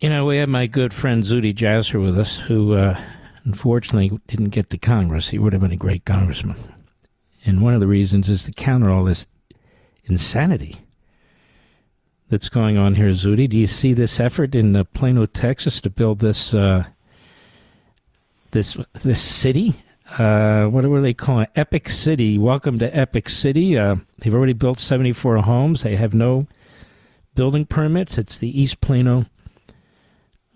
You know, we have my good friend Zuhdi Jasser with us, who unfortunately didn't get to Congress. He would have been a great congressman. And one of the reasons is to counter all this insanity that's going on here, Zuhdi. Do you see this effort in Plano, Texas, to build this this city? What were they calling it? Epic City. Welcome to Epic City. They've already built 74 homes. They have no building permits. It's the East Plano.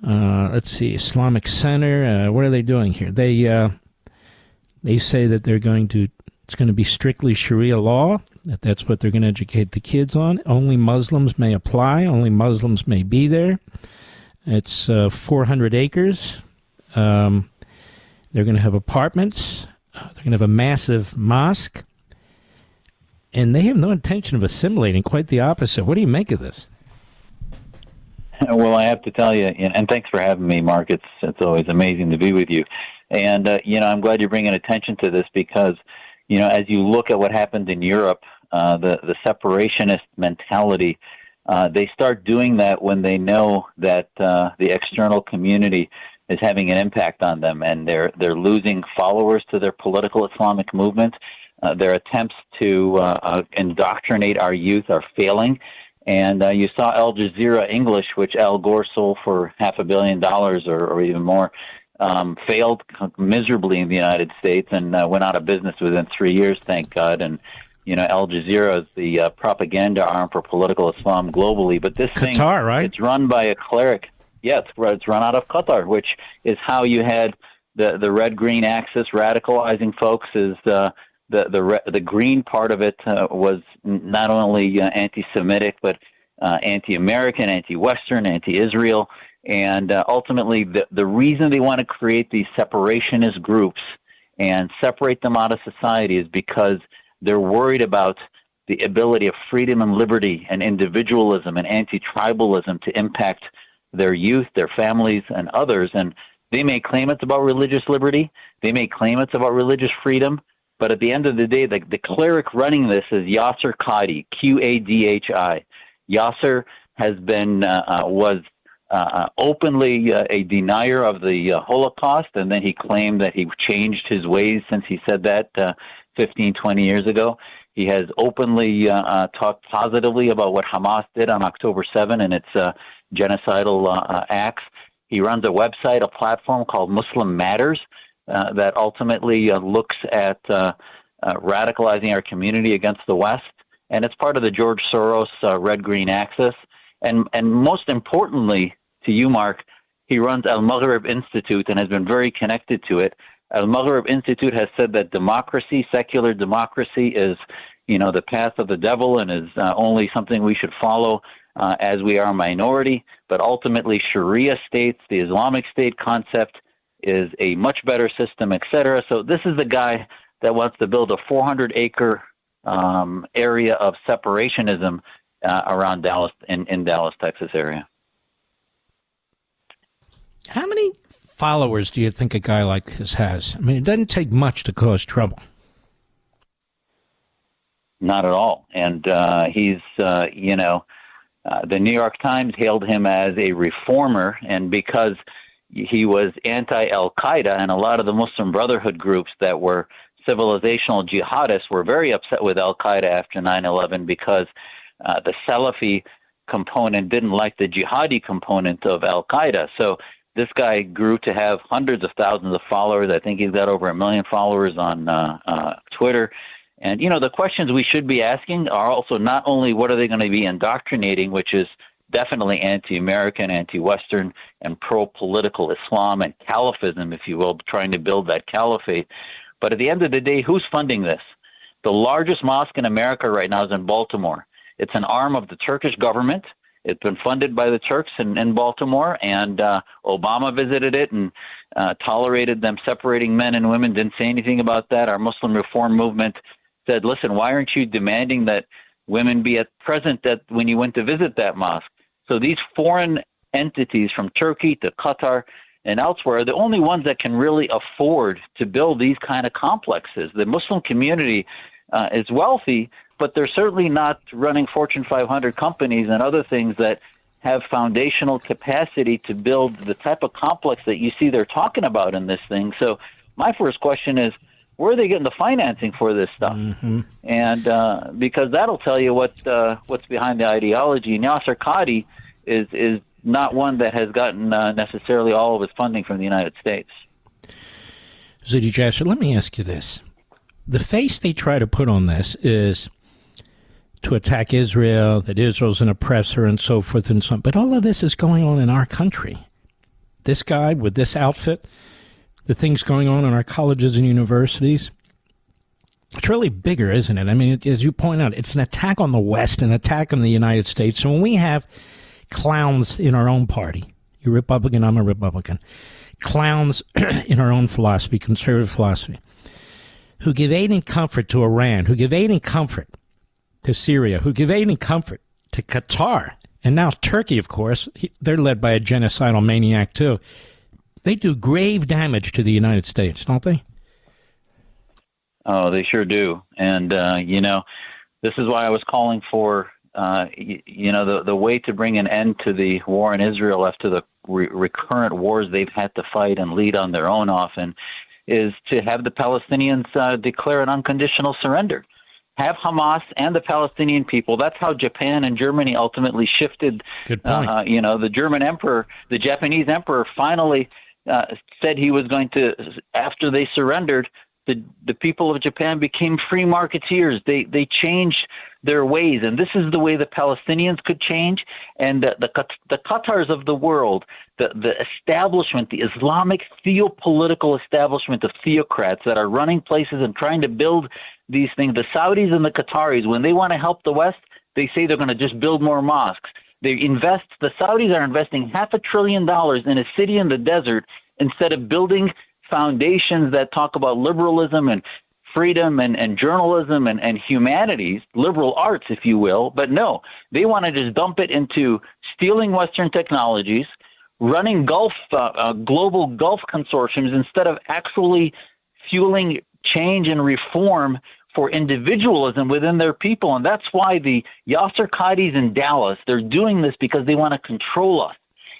Let's see, Islamic Center. What are they doing here? They say that it's going to be strictly Sharia law. That's what they're going to educate the kids on. Only Muslims may apply. Only Muslims may be there. It's 400 acres. They're going to have apartments. They're going to have a massive mosque. And they have no intention of assimilating, quite the opposite. What do you make of this? Well, I have to tell you, and thanks for having me, Mark. It's always amazing to be with you. And, I'm glad you're bringing attention to this because, as you look at what happened in Europe, the separationist mentality, they start doing that when they know that the external community is having an impact on them, and they're losing followers to their political Islamic movement. Their attempts to indoctrinate our youth are failing. And you saw Al Jazeera English, which Al Gore sold for $500 million or even more, failed miserably in the United States and went out of business within 3 years, thank God. And, Al Jazeera is the propaganda arm for political Islam globally. But this Qatar, right? It's run by a cleric. Yeah, it's run out of Qatar, which is how you had the red-green axis radicalizing folks is the green part of it was not only anti-Semitic, but anti-American, anti-Western, anti-Israel. And ultimately, the reason they want to create these separationist groups and separate them out of society is because they're worried about the ability of freedom and liberty and individualism and anti-tribalism to impact their youth, their families, and others. And they may claim it's about religious liberty. They may claim it's about religious freedom. But at the end of the day, the cleric running this is Yasser Qadhi, Qadhi. Yasser has been was openly a denier of the Holocaust, and then he claimed that he changed his ways since he said that 15, 20 years ago. He has openly talked positively about what Hamas did on October 7 and its genocidal acts. He runs a website, a platform called Muslim Matters, that ultimately looks at radicalizing our community against the West. And it's part of the George Soros red-green axis. And most importantly to you, Mark, he runs Al-Maghrib Institute and has been very connected to it. Al-Maghrib Institute has said that democracy, secular democracy, is the path of the devil and is only something we should follow as we are a minority. But ultimately, Sharia states, the Islamic State concept, is a much better system, etc. So this is the guy that wants to build a 400-acre area of separationism around Dallas, in Dallas, Texas area. How many followers do you think a guy like this has? I mean, it doesn't take much to cause trouble. Not at all. And he's, the New York Times hailed him as a reformer, and because he was anti-Al-Qaeda, and a lot of the Muslim Brotherhood groups that were civilizational jihadists were very upset with Al-Qaeda after 9/11 because the Salafi component didn't like the jihadi component of Al-Qaeda. So this guy grew to have hundreds of thousands of followers. I think he's got over 1 million followers on Twitter. And, the questions we should be asking are also not only what are they going to be indoctrinating, which is definitely anti-American, anti-Western, and pro-political Islam and Caliphism, if you will, trying to build that caliphate. But at the end of the day, who's funding this? The largest mosque in America right now is in Baltimore. It's an arm of the Turkish government. It's been funded by the Turks in Baltimore, and Obama visited it and tolerated them separating men and women, didn't say anything about that. Our Muslim reform movement said, listen, why aren't you demanding that women be present when you went to visit that mosque? So these foreign entities from Turkey to Qatar and elsewhere are the only ones that can really afford to build these kind of complexes. The Muslim community is wealthy, but they're certainly not running Fortune 500 companies and other things that have foundational capacity to build the type of complex that you see they're talking about in this thing. So my first question is, where are they getting the financing for this stuff? Mm-hmm. And because that'll tell you what's behind the ideology. And Yasser Qadi is not one that has gotten necessarily all of his funding from the United States. Zuhdi Jasser, let me ask you this. The face they try to put on this is to attack Israel, that Israel's an oppressor and so forth and so on. But all of this is going on in our country. This guy with this outfit, the things going on in our colleges and universities, it's really bigger, isn't it? I mean, as you point out, it's an attack on the West, an attack on the United States. So when we have clowns in our own party, you're Republican, I'm a Republican, clowns in our own philosophy, conservative philosophy, who give aid and comfort to Iran, who give aid and comfort to Syria, who give aid and comfort to Qatar, and now Turkey, of course. They're led by a genocidal maniac, too. They do grave damage to the United States, don't they? Oh, they sure do. And, this is why I was calling for, the way to bring an end to the war in Israel after the recurrent wars they've had to fight and lead on their own often is to have the Palestinians declare an unconditional surrender. Have Hamas and the Palestinian people. That's how Japan and Germany ultimately shifted. Good point. The German emperor, the Japanese emperor finally said he was going to, after they surrendered, the people of Japan became free marketeers. They changed their ways, and this is the way the Palestinians could change, and the Qatars of the world, the establishment, the Islamic theopolitical establishment of theocrats that are running places and trying to build these things. The Saudis and the Qataris, when they want to help the West, they say they're going to just build more mosques. The Saudis are investing $500 billion in a city in the desert instead of building foundations that talk about liberalism and freedom and journalism and humanities, liberal arts, if you will. But no, they want to just dump it into stealing Western technologies, running global Gulf consortiums instead of actually fueling change and reform for individualism within their people. And that's why the Yasser Qadis in Dallas, they're doing this because they want to control us.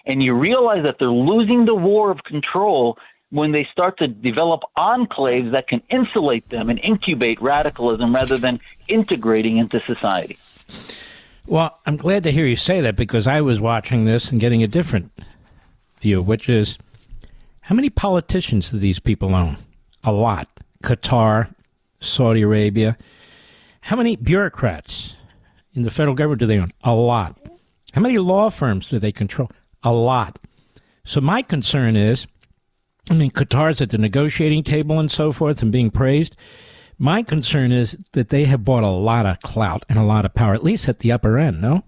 And you realize that they're losing the war of control when they start to develop enclaves that can insulate them and incubate radicalism rather than integrating into society. Well, I'm glad to hear you say that, because I was watching this and getting a different view, which is, how many politicians do these people own? A lot. Qatar, Saudi Arabia. How many bureaucrats in the federal government do they own? A lot. How many law firms do they control? A lot. So my concern is, Qatar's at the negotiating table and so forth and being praised. My concern is that they have bought a lot of clout and a lot of power, at least at the upper end, no?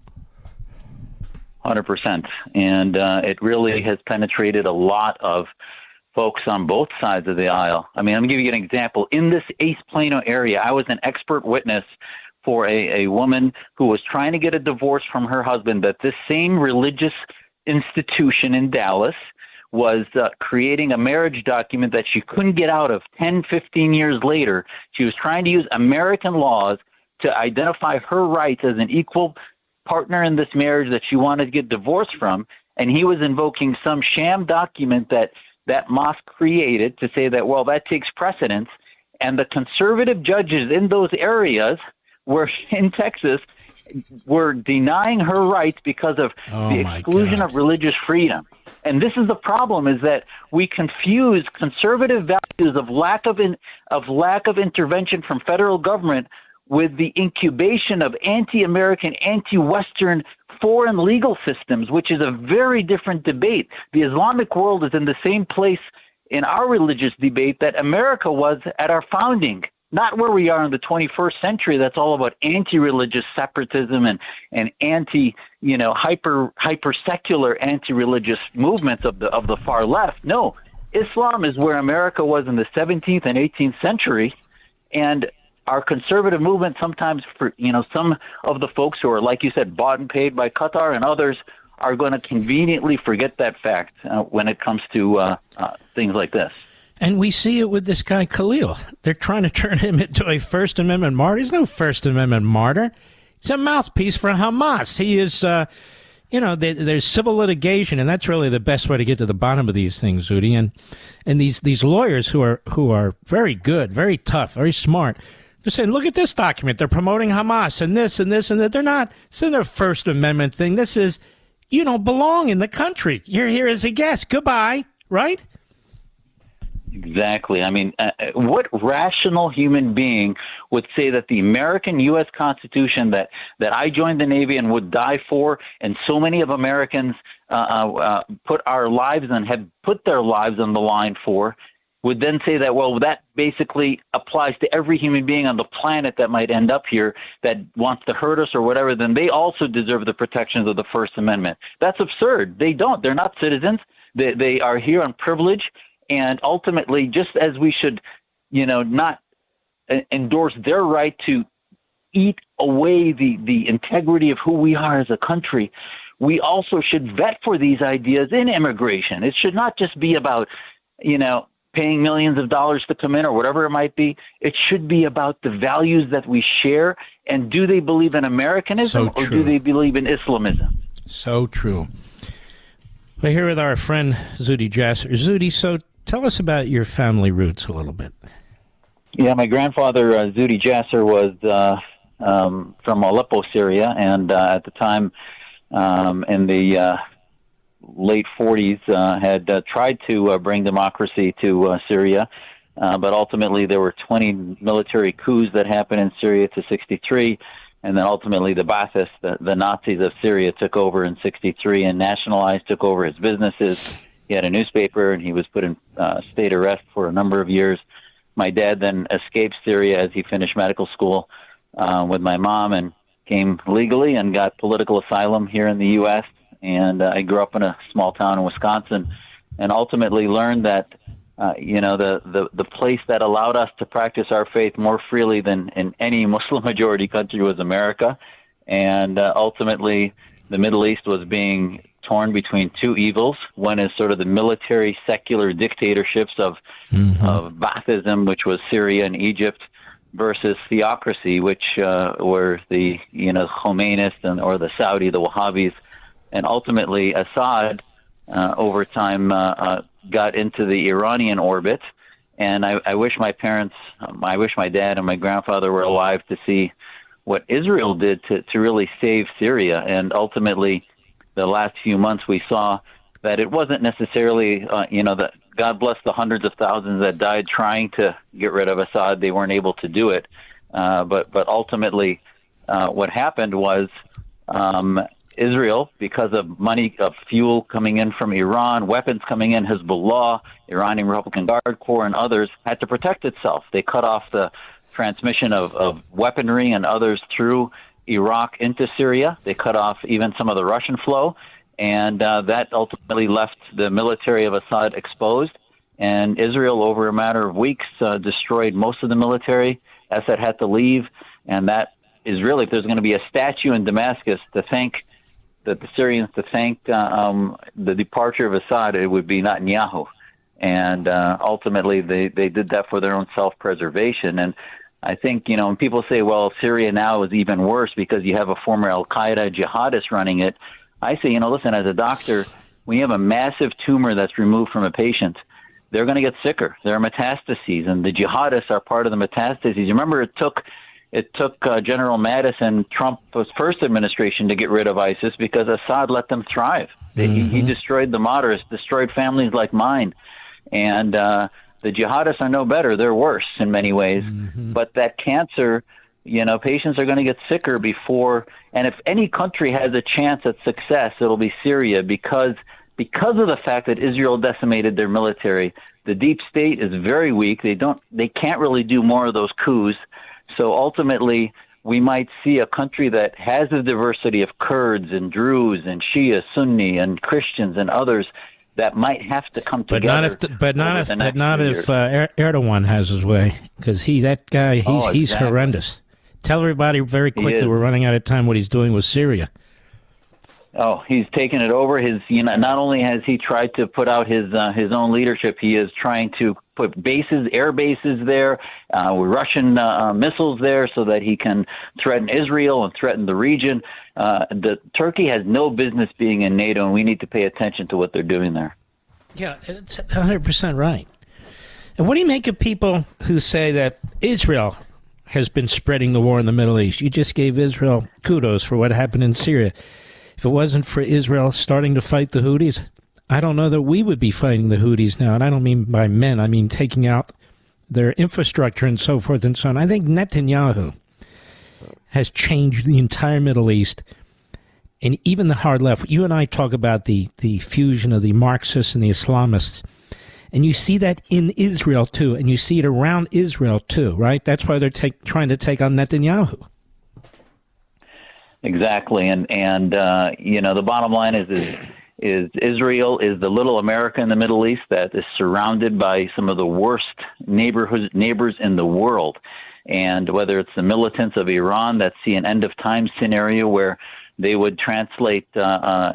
100%. And it really has penetrated a lot of folks on both sides of the aisle. Let me give you an example. In this East Plano area, I was an expert witness for a woman who was trying to get a divorce from her husband, that this same religious institution in Dallas was creating a marriage document that she couldn't get out of 10, 15 years later. She was trying to use American laws to identify her rights as an equal partner in this marriage that she wanted to get divorced from, and he was invoking some sham document that mosque created to say that, well, that takes precedence, and the conservative judges in those areas were in Texas were denying her rights because of the exclusion of religious freedom. And this is the problem, is that we confuse conservative values of lack of intervention from federal government with the incubation of anti-American, anti-Western foreign legal systems, which is a very different debate. The Islamic world is in the same place in our religious debate that America was at our founding, not where we are in the 21st century. That's all about anti-religious separatism and anti, hyper secular anti-religious movements of the far left. No, Islam is where America was in the 17th and 18th century, and our conservative movement sometimes, for some of the folks who are, like you said, bought and paid by Qatar and others, are going to conveniently forget that fact when it comes to things like this. And we see it with this guy, Khalil. They're trying to turn him into a First Amendment martyr. He's no First Amendment martyr. He's a mouthpiece for Hamas. He is, there's civil litigation, and that's really the best way to get to the bottom of these things, Zuhdi. And these lawyers who are very good, very tough, very smart, they're saying, look at this document. They're promoting Hamas and this and this and that. They're not. This isn't a First Amendment thing. This is, you don't belong in the country. You're here as a guest. Goodbye. Right? Exactly. I mean, what rational human being would say that the American U.S. Constitution that I joined the Navy and would die for, and so many of Americans put our lives and have put their lives on the line for, would then say that, well, that basically applies to every human being on the planet that might end up here that wants to hurt us or whatever, then they also deserve the protections of the First Amendment. That's absurd. They don't. They're not citizens. They are here on privilege. And ultimately, just as we should, not endorse their right to eat away the integrity of who we are as a country, we also should vet for these ideas in immigration. It should not just be about, paying millions of dollars to come in or whatever it might be. It should be about the values that we share. And do they believe in Americanism or do they believe in Islamism? So true. We're here with our friend Zuhdi Jasser. Zuhdi, so tell us about your family roots a little bit. Yeah, my grandfather, Zuhdi Jasser, was from Aleppo, Syria, and at the time, in the late 40s, had tried to bring democracy to Syria, but ultimately there were 20 military coups that happened in Syria to 63, and then ultimately the Baathists, the Nazis of Syria, took over in 63 and nationalized, took over his businesses. He had a newspaper, and he was put in state arrest for a number of years. My dad then escaped Syria as he finished medical school with my mom and came legally and got political asylum here in the U.S. And I grew up in a small town in Wisconsin and ultimately learned that, the place that allowed us to practice our faith more freely than in any Muslim-majority country was America. And ultimately, the Middle East was being torn between two evils. One is sort of the military secular dictatorships of Baathism, which was Syria and Egypt, versus theocracy, which were the Khomeinists or the Saudi, the Wahhabis, and ultimately Assad over time got into the Iranian orbit. And I wish my parents, I wish my dad and my grandfather were alive to see what Israel did to really save Syria. And ultimately, the last few months, we saw that it wasn't necessarily, that God bless the hundreds of thousands that died trying to get rid of Assad. They weren't able to do it. But ultimately, what happened was Israel, because of money, of fuel coming in from Iran, weapons coming in, Hezbollah, Iranian Republican Guard Corps, and others, had to protect itself. They cut off the transmission of weaponry and others through Iraq into Syria. They cut off even some of the Russian flow, and that ultimately left the military of Assad exposed. And Israel, over a matter of weeks, destroyed most of the military. Assad had to leave, and that is really, if there's going to be a statue in Damascus to thank the Syrians, to thank the departure of Assad, it would be Netanyahu. And ultimately, they did that for their own self-preservation. And I think, when people say, well, Syria now is even worse because you have a former al-Qaeda jihadist running it, I say, listen, as a doctor, when you have a massive tumor that's removed from a patient, they're going to get sicker. There are metastases, and the jihadists are part of the metastases. You remember it took General Mattis and Trump's first administration to get rid of ISIS because Assad let them thrive. He destroyed the moderates, destroyed families like mine. And the jihadists are no better. They're worse in many ways. But that cancer, patients are going to get sicker before. And if any country has a chance at success, it'll be Syria because of the fact that Israel decimated their military. The deep state is very weak. They can't really do more of those coups. So ultimately, we might see a country that has a diversity of Kurds and Druze and Shia, Sunni, and Christians and others that might have to come together. But not if Erdogan has his way, because that guy, he's horrendous. Tell everybody very quickly, we're running out of time, what he's doing with Syria. Oh, he's taken it over. Not only has he tried to put out his own leadership, he is trying to put bases, air bases there, Russian missiles there, so that he can threaten Israel and threaten the region. Turkey has no business being in NATO, and we need to pay attention to what they're doing there. Yeah, it's 100% right. And what do you make of people who say that Israel has been spreading the war in the Middle East? You just gave Israel kudos for what happened in Syria. If it wasn't for Israel starting to fight the Houthis, I don't know that we would be fighting the Houthis now. And I don't mean by men, I mean taking out their infrastructure and so forth and so on. I think Netanyahu has changed the entire Middle East, and even the hard left. You and I talk about the fusion of the Marxists and the Islamists, and you see that in Israel too, and you see it around Israel too, right? That's why they're trying to take on Netanyahu. Exactly, and the bottom line is Israel is the little America in the Middle East that is surrounded by some of the worst neighbors in the world. And whether it's the militants of Iran that see an end-of-time scenario where they would translate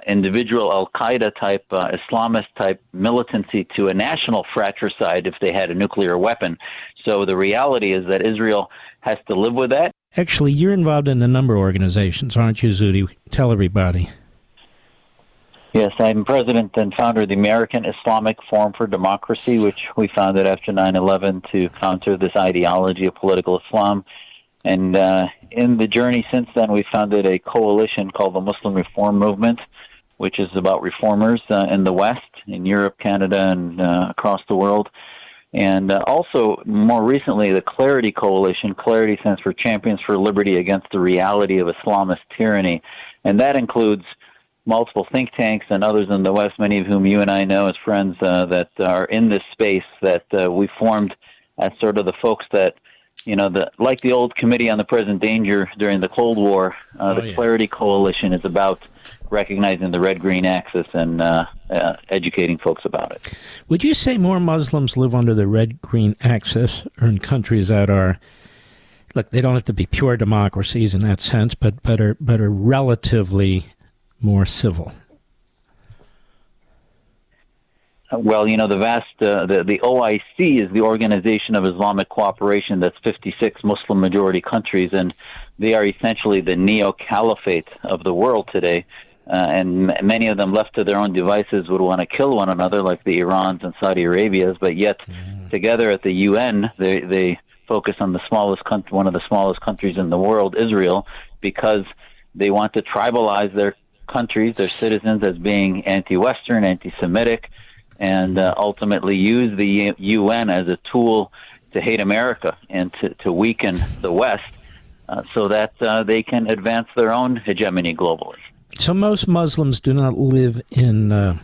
individual al-Qaeda type, Islamist type militancy to a national fratricide if they had a nuclear weapon. So the reality is that Israel has to live with that. Actually, you're involved in a number of organizations, aren't you, Zuhdi? Tell everybody. Yes, I'm president and founder of the American Islamic Forum for Democracy, which we founded after 9/11 to counter this ideology of political Islam. And in the journey since then, we founded a coalition called the Muslim Reform Movement, which is about reformers in the West, in Europe, Canada, and across the world. And also, more recently, the Clarity Coalition. Clarity stands for Champions for Liberty Against the Reality of Islamist Tyranny. And that includes multiple think tanks and others in the West, many of whom you and I know as friends that are in this space, that we formed as sort of the folks that, like the old Committee on the Present Danger during the Cold War. Clarity Coalition is about recognizing the red-green axis and educating folks about it. Would you say more Muslims live under the red-green axis, or in countries that are, look, they don't have to be pure democracies in that sense, but are relatively more civil? Well, the OIC is the Organization of Islamic Cooperation. That's 56 Muslim-majority countries, and they are essentially the neo-caliphate of the world today. And many of them, left to their own devices, would want to kill one another, like the Irans and Saudi Arabias. But yet, together at the UN, they focus on one of the smallest countries in the world, Israel, because they want to tribalize their countries, their citizens, as being anti-Western, anti-Semitic, and ultimately use the UN as a tool to hate America and to weaken the West so that they can advance their own hegemony globally. So most Muslims do not live in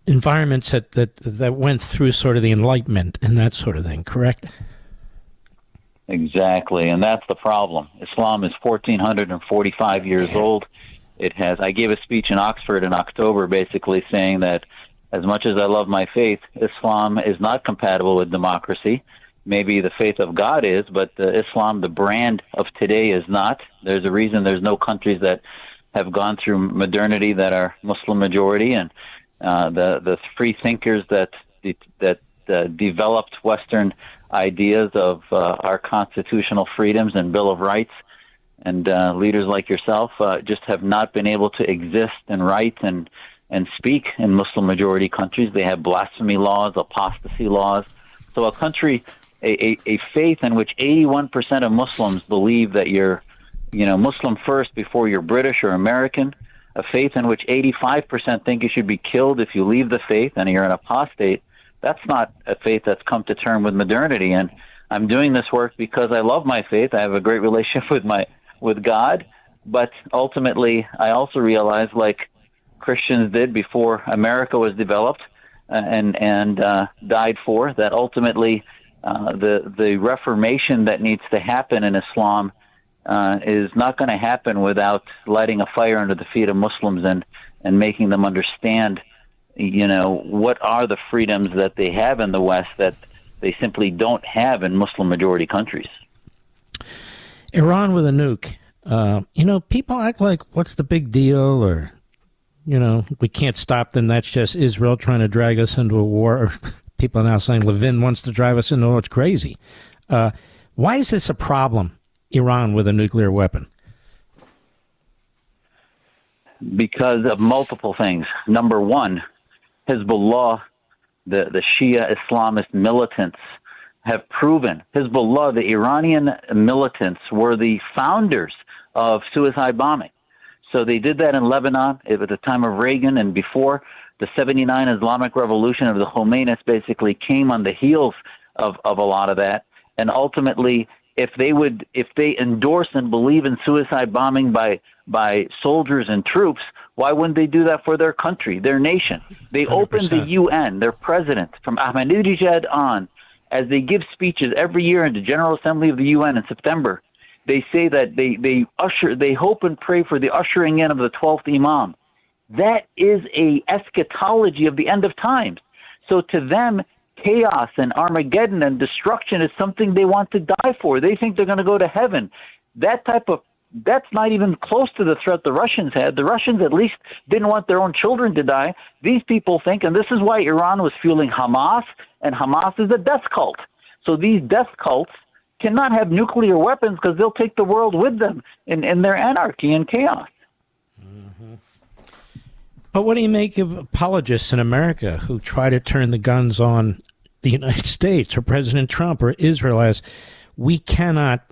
environments that went through sort of the Enlightenment and that sort of thing, correct? Exactly, and that's the problem. Islam is 1,445 years old. I gave a speech in Oxford in October basically saying that as much as I love my faith, Islam is not compatible with democracy. Maybe the faith of God is, but Islam, the brand of today, is not. There's a reason there's no countries that have gone through modernity that are Muslim majority, and the free thinkers that developed Western ideas of our constitutional freedoms and Bill of Rights, and leaders like yourself just have not been able to exist and write and speak in Muslim-majority countries. They have blasphemy laws, apostasy laws. So a country, a faith in which 81% of Muslims believe that you're, Muslim first before you're British or American, a faith in which 85% think you should be killed if you leave the faith and you're an apostate. That's not a faith that's come to term with modernity. And I'm doing this work because I love my faith. I have a great relationship with God. But ultimately, I also realize, like Christians did before America was developed and died for, that ultimately the reformation that needs to happen in Islam is not going to happen without lighting a fire under the feet of Muslims and making them understand what are the freedoms that they have in the West that they simply don't have in Muslim-majority countries. Iran with a nuke. People act like, what's the big deal? Or, we can't stop them. That's just Israel trying to drag us into a war. People are now saying Levin wants to drive us into it's crazy. Why is this a problem, Iran with a nuclear weapon? Because of multiple things. Number one, Hezbollah, the Shia Islamist militants, have proven, Hezbollah, the Iranian militants, were the founders of suicide bombing. So they did that in Lebanon at the time of Reagan, and before the 79 Islamic Revolution of the Khomeinis basically came on the heels of a lot of that. And ultimately, if they endorse and believe in suicide bombing by soldiers and troops, why wouldn't they do that for their country, their nation? They 100%. opened the UN, their president, from Ahmadinejad on, as they give speeches every year in the General Assembly of the UN in September. They say that they hope and pray for the ushering in of the 12th Imam. That is a eschatology of the end of times. So to them, chaos and Armageddon and destruction is something they want to die for. They think they're going to go to heaven. That's not even close to the threat the Russians had. The Russians at least didn't want their own children to die. These people think, and this is why Iran was fueling Hamas, and Hamas is a death cult. So these death cults cannot have nuclear weapons because they'll take the world with them in their anarchy and chaos. Mm-hmm. But what do you make of apologists in America who try to turn the guns on the United States or President Trump or Israel as we cannot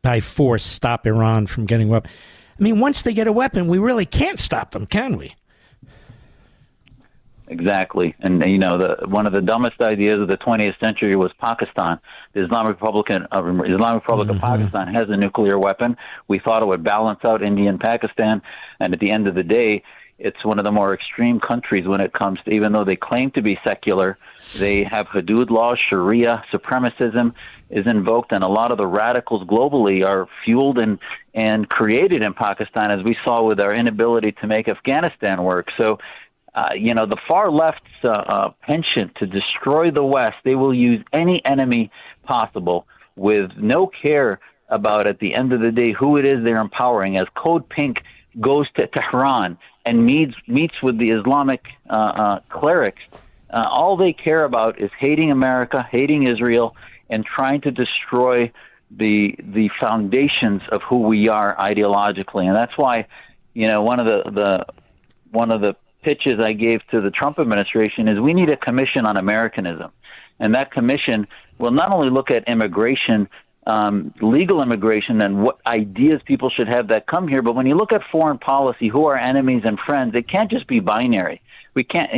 by force stop Iran from getting a weapon? I mean, once they get a weapon, we really can't stop them, can we? Exactly. And, one of the dumbest ideas of the 20th century was Pakistan. The Islamic Republic of Pakistan has a nuclear weapon. We thought it would balance out India and Pakistan. And at the end of the day, it's one of the more extreme countries when it comes to, even though they claim to be secular, they have hudud laws, Sharia, supremacism is invoked, and a lot of the radicals globally are fueled and created in Pakistan, as we saw with our inability to make Afghanistan work. So, the far left's penchant to destroy the West, they will use any enemy possible with no care about, at the end of the day, who it is they're empowering. As Code Pink goes to Tehran and meets with the Islamic clerics, all they care about is hating America, hating Israel, and trying to destroy the foundations of who we are ideologically. And that's why, one of the pitches I gave to the Trump administration is we need a commission on Americanism. And that commission will not only look at immigration, legal immigration, and what ideas people should have that come here, but when you look at foreign policy, who are enemies and friends, it can't just be binary. We can't,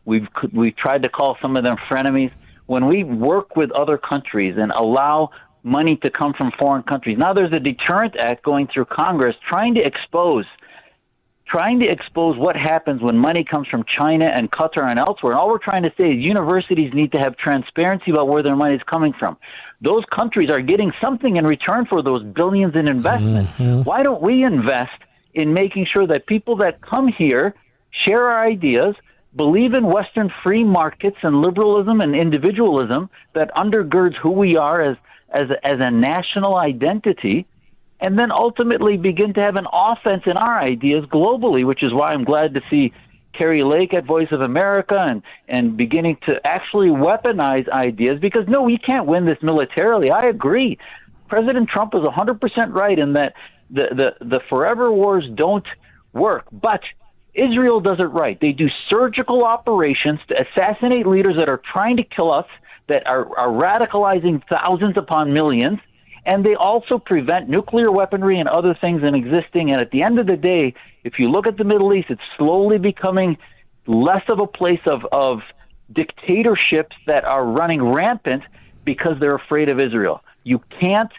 we've tried to call some of them frenemies. When we work with other countries and allow money to come from foreign countries, now there's a Deterrent Act going through Congress trying to expose what happens when money comes from China and Qatar and elsewhere. And all we're trying to say is universities need to have transparency about where their money is coming from. Those countries are getting something in return for those billions in investment. Mm-hmm. Why don't we invest in making sure that people that come here share our ideas, believe in Western free markets and liberalism and individualism that undergirds who we are as a national identity, and then ultimately begin to have an offense in our ideas globally, which is why I'm glad to see Carrie Lake at Voice of America and beginning to actually weaponize ideas, because no, we can't win this militarily. I agree. President Trump is 100% right in that the forever wars don't work, but Israel does it right. They do surgical operations to assassinate leaders that are trying to kill us, that are radicalizing thousands upon millions, and they also prevent nuclear weaponry and other things in existing. And at the end of the day, if you look at the Middle East, it's slowly becoming less of a place of dictatorships that are running rampant because they're afraid of Israel. You cannot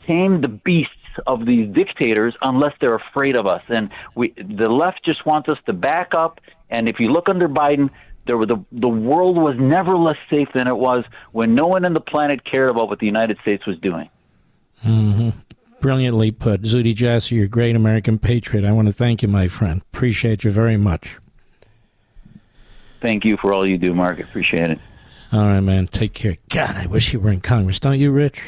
tame the beasts of these dictators unless they're afraid of us. And the left just wants us to back up. And if you look under Biden, the world was never less safe than it was when no one on the planet cared about what the United States was doing. Mm-hmm. Brilliantly put. Zuhdi Jasser, you're a great American patriot. I want to thank you, my friend. Appreciate you very much. Thank you for all you do, Mark. Appreciate it. All right, man. Take care. God, I wish you were in Congress. Don't you, Rich?